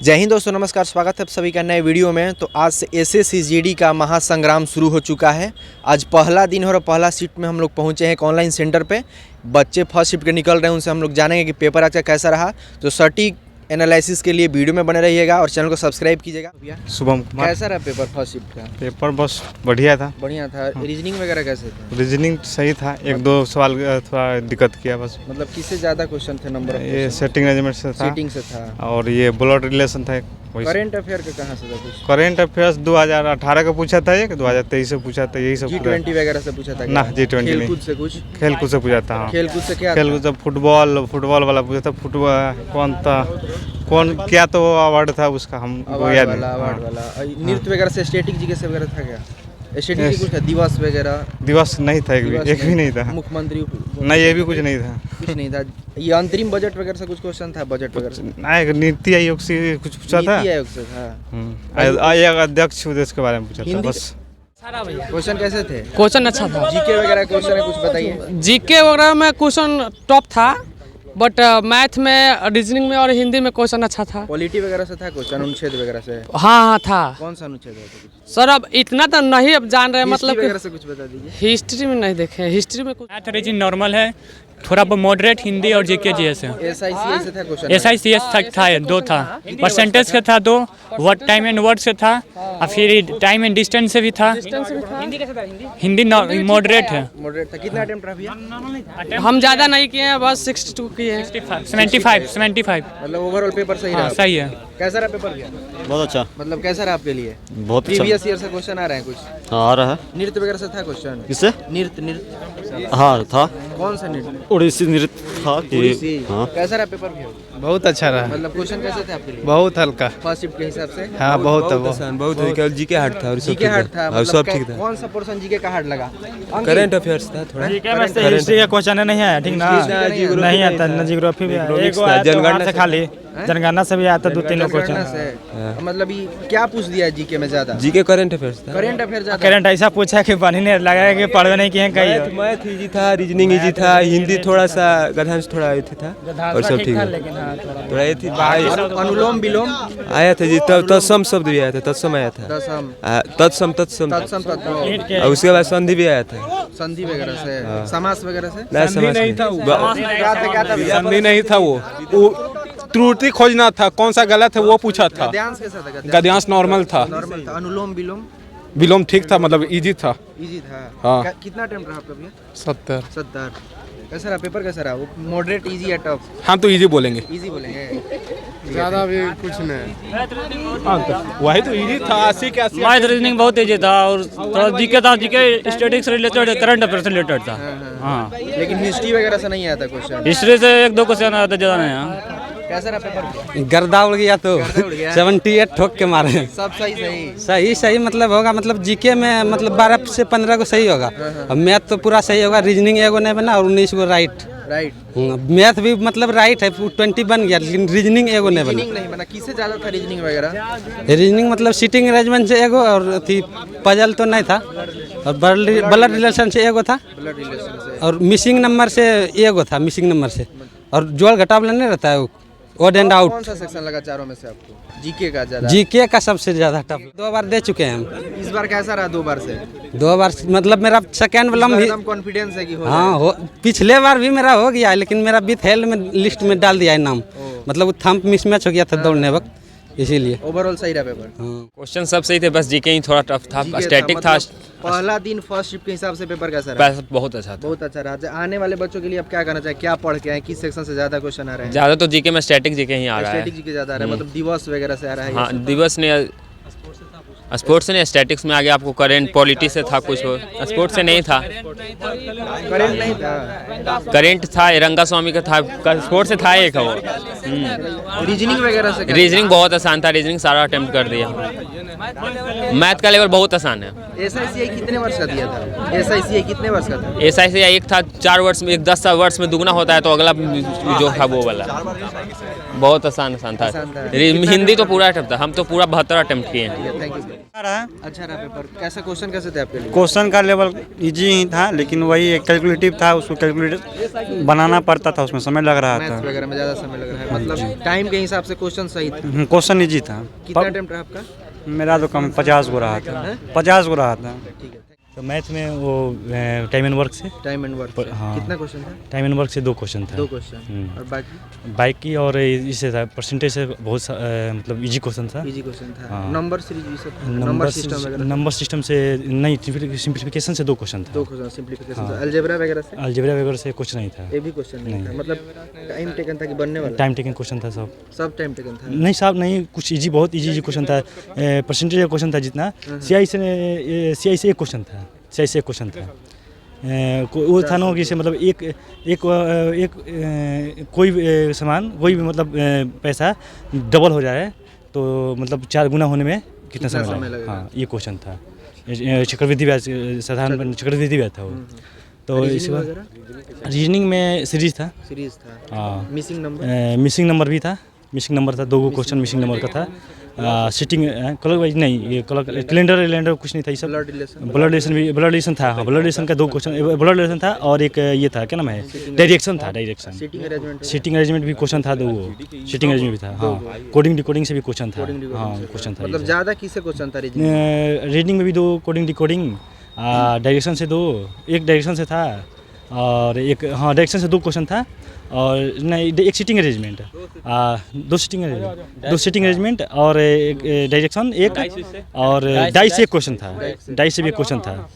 जय हिंद दोस्तों, नमस्कार। स्वागत है आप सभी का नए वीडियो में। तो आज से एसएससी जीडी का महासंग्राम शुरू हो चुका है। आज पहला दिन है और पहला शिफ्ट में हम लोग पहुंचे हैं एक ऑनलाइन सेंटर पे। बच्चे फर्स्ट शिफ्ट के निकल रहे हैं, उनसे हम लोग जानेंगे कि पेपर आज का कैसा रहा। तो सटीक एनालिसिस के लिए वीडियो में बने रहिएगा और चैनल को सब्सक्राइब कीजिएगा। शुभम कुमार। कैसा रहा पेपर फर्स्ट शिफ्ट का? पेपर बस बढ़िया था। बढ़िया था। रीजनिंग वगैरह कैसे था? रीजनिंग सही था, एक दो सवाल थोड़ा दिक्कत किया बस। मतलब किससे ज़्यादा क्वेश्चन थे? नंबर ये सेटिंग अरेंजमेंट से था। सेटिंग से था। और ये ब्लड रिलेशन था। करेंट अफेयर का कहाँ से था कुछ? करेंट अफेयर्स 2018 का पूछा था, एक 2023 से पूछा था, यही सब। G20 वगैरह से पूछा था ना, G20 नहीं। खेलकूद से कुछ? खेलकूद से पूछा था। खेलकूद से क्या? खेलकूद से फुटबॉल वाला पूछा था। फुटबॉल कौन क्या तो अवार्ड था उसका, हम याद नहीं। अवार्ड वाला। नृत्य वगैरह से स्टैटिक जीके से वगैरह था क्या? स्टैटिक कुछ था? दिवस वगैरह? दिवस नहीं था, एक भी नहीं था। मुख्यमंत्री नहीं, ये भी कुछ नहीं था। कुछ नहीं था। ये अंतरिम बजट वगैरह से कुछ क्वेश्चन था? बजट वगैरह से नहीं, नीति आयोग से कुछ पूछा था। नीति आयोग से था। आयोग अध्यक्ष उद्देश्य के बारे में पूछा था बस। क्वेश्चन कैसे थे? क्वेश्चन अच्छा था। जीके वगैरह क्वेश्चन है, कुछ बताइए। जीके वगैरह में क्वेश्चन टॉप था, बट मैथ में, रीजनिंग में और हिंदी में क्वेश्चन अच्छा था। पॉलिटी वगैरह से था क्वेश्चन? अनुच्छेद वगैरह से? हाँ था। कौन सा अनुच्छेद है? सर अब इतना तो नहीं अब जान रहे, मतलब वगैरह से कुछ बता दीजिए। हिस्ट्री में नहीं देखे। हिस्ट्री में कुछ मैथ रीजनिंग नॉर्मल है, थोड़ा बहुत मॉडरेट हिंदी और जीके जीएस है। SICS से था क्वेश्चन? SICS था, दो था। परसेंटेज का था 2, वर्ड टाइम एंड वर्ड से था, और फिर टाइम एंड डिस्टेंस से भी था। हिंदी मॉडरेट है। मॉडरेट था। कितना अटेम्प्ट रहा भैया? हम ज़्यादा नहीं किए हैं, बस 62 किए हैं। 75। मतलब ओवरऑल पेपर सही रहा? सही है। कैसा रहा पेपर भैया? बहुत अच्छा। मतलब कैसा रहा आपके लिए? बहुत अच्छा। प्रीवियस ईयर से क्वेश्चन आ रहे हैं कुछ? हाँ, आ रहा है। नृत्य वगैरह से था क्वेश्चन? किससे? नृत्य हाँ था। कौन सा नृत्य? उड़ीसी नृत्य था कि हाँ। कैसा रहा पेपर भैया? बहुत अच्छा रहा। मतलब क्वेश्चन कैसे थे आपके लिए? बहुत हल्का। फर्स्ट शिफ्ट के हिसाब से? हाँ, बहुत बहुत जीके हार्ड था और सब जीके हार्ड था। और सब ठीक था। कौन सा पोर्शन जीके का हार्ड लगा? करंट अफेयर्स था थोड़ा। हिस्ट्री का क्वेश्चन नहीं है, ठीक ना? नहीं आता ना, जियोग्राफी भी जनगणना से खाली, जनगणना से भी आता 2-3 क्वेश्चन। मतलब ये क्या पूछ दिया है जीके में ज्यादा? जीके करंट अफेयर्स था। करंट अफेयर ज्यादा? करंट ऐसा पूछा कि पानी नहीं लगा कि पढ़वे नहीं किए कहीं। मैथ इजी था, रीजनिंग इजी था, हिंदी थोड़ा सा गधांश थोड़ा ये था और सब ठीक है। थोड़ा ये थी अनुलोम विलोम आया था जी, तत्सम शब्द भी आया था, तत्सम आया था। तत्सम तत्सम और उसके बाद संधि भी आया था। संधि वगैरह से? समास वगैरह से? संधि नहीं था, संधि नहीं था। वो त्रुटि खोजना था, कौन सा गलत है वो पूछा था। गद्यांश कैसा था? गद्यांश नॉर्मल था। नॉर्मल था। अनुलोम विलोम? विलोम ठीक था, मतलब इजी था। इजी था। हाँ। कितना अटेम्प्ट रहा आपका भैया? 70। कैसा रहा पेपर? कैसा रहा? मॉडरेट, इजी या टफ? हम तो इजी बोलेंगे। इजी बोलेंगे। ज़्यादा भी कुछ नहीं। वही तो इजी था। 80 के 80। मैथ रीजनिंग बहुत तेज था और थोड़ा जीके था, जीके स्टैटिक्स से रिलेटेड, करंट अफेयर से रिलेटेड था। हाँ, लेकिन हिस्ट्री वगैरह से नहीं आया था क्वेश्चन? हिस्ट्री से 1-2 क्वेश्चन आया था, ज़्यादा नहीं। कैसा रहा पेपर? गर्दा उड़ गया तो 78 ठोक के मारे। सब सही? सही मतलब होगा, मतलब जीके में मतलब 12 से 15 को सही होगा। अब मैथ तो पूरा सही होगा। रीजनिंग एगो नहीं बना और 19 को राइट। मैथ भी मतलब राइट है, 20 बन गया, लेकिन रीजनिंग एगो नहीं बना। किससे ज्यादा था रीजनिंग वगैरह? रीजनिंग मतलब सीटिंग अरेंजमेंट से एगो, और थी पजल तो नहीं था, और ब्लड रिलेशन से एगो था, और मिसिंग नंबर से एगो था, मिसिंग नंबर से, और जोड़ घटाव नहीं रहता है, ओड एंड आउट। कौन सा सेक्शन लगा चारों में से आपको? जीके का ज्यादा? जीके का सबसे ज्यादा टफ। 2 बार दे चुके हैं हम। इस बार कैसा रहा? 2 बार से? 2 बार मतलब मेरा सेकेंड वाला में एकदम कॉन्फिडेंस है कि हो हाँ पिछले बार भी मेरा हो गया है, लेकिन मेरा विथ हेल्थ में लिस्ट में डाल दिया है नाम। मतलब वो थंब मिसमैच हो गया था दौड़ने वक्त, इसीलिए। ओवरऑल सही रहा पेपर? क्वेश्चन सब सही थे, बस जीके ही थोड़ा टफ था, स्टैटिक था। पहला दिन फर्स्ट शिफ्ट के हिसाब से पेपर कैसा रहा? बहुत अच्छा था। बहुत अच्छा रहा। आने वाले बच्चों के लिए आप क्या करना चाहिए? क्या पढ़ के आए? किस सेक्शन से ज्यादा क्वेश्चन आ रहे हैं? ज्यादा तो जीके में स्टैटिक जीके ही आ रहा है। स्टैटिक जीके ज्यादा आ रहा है, मतलब दिवस वगैरह से आ रहा है? हाँ, दिवस ने, स्पोर्ट्स ने, स्टैटिक्स में आ गया आपको करंट, पॉलिटी से था कुछ, स्पोर्ट्स से नहीं था। करंट नहीं था? करंट था, रंगा स्वामी का था, स्पोर्ट्स से था एक वो। रीजनिंग वगैरह से? रीजनिंग बहुत आसान था, रीजनिंग सारा अटेम्प्ट कर दिया। मैथ का लेवल बहुत आसान है। SICI कितने वर्ष का दिया था? SICI कितने वर्ष का था? SICI एक था 4 वर्ष में, 10 वर्ष में दुगना होता है, तो अगला जो था वो वाला बहुत आसान आसान था। आसान था। हिंदी तो पूरा अटेम्प्ट था, हम तो पूरा 72 अटेम्प्ट किए हैं। Thank you. अच्छा रहा पेपर, कैसा क्वेश्चन कैसे थे आपके लिए? क्वेश्चन का लेवल इजी ही था, लेकिन वही एक कैलकुलेटिव था, उसको कैलकुलेट बनाना पड़ता था, उसमें समय लग रहा मैथ्स था। वगैरह में ज़्यादा समय लग रहा है, मतलब टाइम के हिसाब से क्वेश्चन सही था। क्वेश्चन इजी था। कितना अटेम्प्ट रहा आपका? मेरा तो कम 50 को रहा था, 50 को रहा था। ठीक है। तो मैथ में वो टाइम एंड वर्क से टाइम एंड वर्क से हाँ। कितना क्वेश्चन था? टाइम एंड वर्क से 2 क्वेश्चन था। 2 क्वेश्चन। और बाकी बाइक की और इससे था परसेंटेज से बहुत मतलब इजी क्वेश्चन था। इजी क्वेश्चन था। हाँ। नंबर सीरीज ये सब, नंबर सिस्टम वगैरह? नंबर सिस्टम से नहीं, सिंप्लीफिकेशन से 2 क्वेश्चन था। 2 क्वेश्चन सिंप्लीफिकेशन हाँ। से। अलजेब्रा वगैरह से? अलजेब्रा वगैरह से कुछ नहीं था। ये भी क्वेश्चन नहीं था, मतलब टाइम टेकन था कि बनने वाला? टाइम टेकिंग क्वेश्चन था सब। सब टाइम टेकन था? नहीं साहब नहीं, कुछ इजी, बहुत इजी क्वेश्चन था। परसेंटेज का क्वेश्चन था जितना। सीआई से 1 क्वेश्चन था। सीआई से 1 क्वेश्चन था। वो था ना कि से मतलब एक कोई भी सामान, कोई भी मतलब पैसा डबल हो जाए तो मतलब 4 गुना होने में कितना समय लगेगा? हाँ, ये क्वेश्चन था। चक्रवृद्धि ब्याज, साधारण चक्रवृद्धि ब्याज था वो। तो इसी बात रीजनिंग में सीरीज था। सीरीज था। हाँ। Missing number? मिसिंग नंबर भी था। मिसिंग नंबर था, 2 क्वेश्चन मिसिंग नंबर का था। सिटिंग कलर वाइज नहीं, ये कलर कैलेंडर कुछ नहीं था, ये सब ब्लड रिलेशन? ब्लड रिलेशन भी, ब्लड रिलेशन था। हाँ, ब्लड रिलेशन का 2 क्वेश्चन, ब्लड रिलेशन था और एक ये था, क्या नाम है, डायरेक्शन था। Direction seating arrangement? Seating arrangement भी क्वेश्चन था 2। सीटिंग अरेंजमेंट भी था। हाँ, कोडिंग डिकोडिंग से भी क्वेश्चन था। हाँ, क्वेश्चन था। मतलब ज़्यादा किससे क्वेश्चन था रीजनिंग? रीडिंग में भी 2, कोडिंग डिकोडिंग, डायरेक्शन से 2, एक डायरेक्शन से था और एक, हाँ, डायरेक्शन से 2 क्वेश्चन था और नहीं, एक सीटिंग अरेंजमेंट, 2 सीटिंग अरेंजमेंट और एक डायरेक्शन, एक और डाई से 1 क्वेश्चन था। डाई से भी 1 क्वेश्चन था।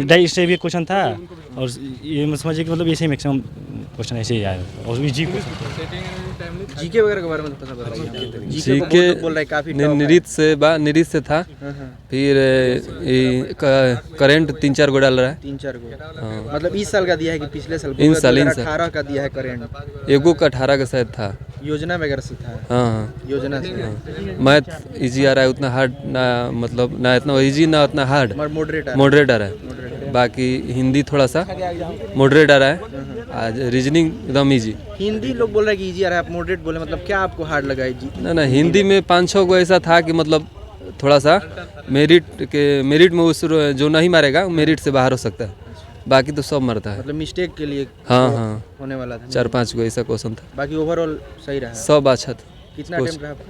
डाई से भी 1 क्वेश्चन था और ये समझिए कि मतलब ऐसे ही मैक्सिमम क्वेश्चन ऐसे ही आया और जी जीके वगैरह के बारे में पता बताइए। जीके बोल रहा है काफी निरीत से था। फिर करंट 3-4 गो डाल रहा है। 3-4 गो। मतलब इस साल का दिया है कि पिछले साल? इन साल 18 का दिया है करंट। एगो का 18 का शायद था। योजना वगैरह से था? हाँ, योजना से। मैथ इजी आ रहा है, उतना हार्ड ना, मतलब ना इतना इजी ना उतना हार्ड, मॉडरेट आ रहा है। बाकी हिंदी थोड़ा सा मॉडरेट आ रहा है। आज रीजनिंग एकदम इजी। हिंदी लोग बोल रहे हैं कि इजी आ रहा है, आप मॉडरेट बोले, मतलब क्या आपको हार्ड लगा है जी? ना हिंदी में 5-6 गो ऐसा था कि मतलब थोड़ा सा मेरिट में उस जो नहीं मारेगा मेरिट से बाहर हो सकता है, बाकी तो सब मरता है। मतलब मिस्टेक के लिए हाँ होने वाला था। 4-5 गो ऐसा क्वेश्चन था, बाकी ओवरऑल सही रहा? सब अच्छा था। कितना अटेम्प्ट रहा आपका?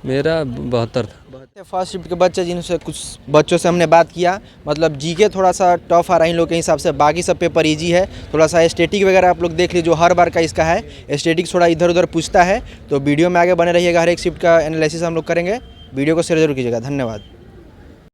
मेरा 72 था। फर्स्ट शिफ्ट के बच्चे, जिनसे कुछ बच्चों से हमने बात किया, मतलब जीके थोड़ा सा टफ आ रहा है इन लोग के हिसाब से, बाकी सब पेपर इजी है। थोड़ा सा स्टैटिक वगैरह आप लोग देख लीजिए, जो हर बार का इसका है, स्टैटिक थोड़ा इधर उधर पूछता है। तो वीडियो में आगे बने रहिएगा, हर एक शिफ्ट का एनालिसिस हम लोग करेंगे। वीडियो को शेयर जरूर कीजिएगा। धन्यवाद।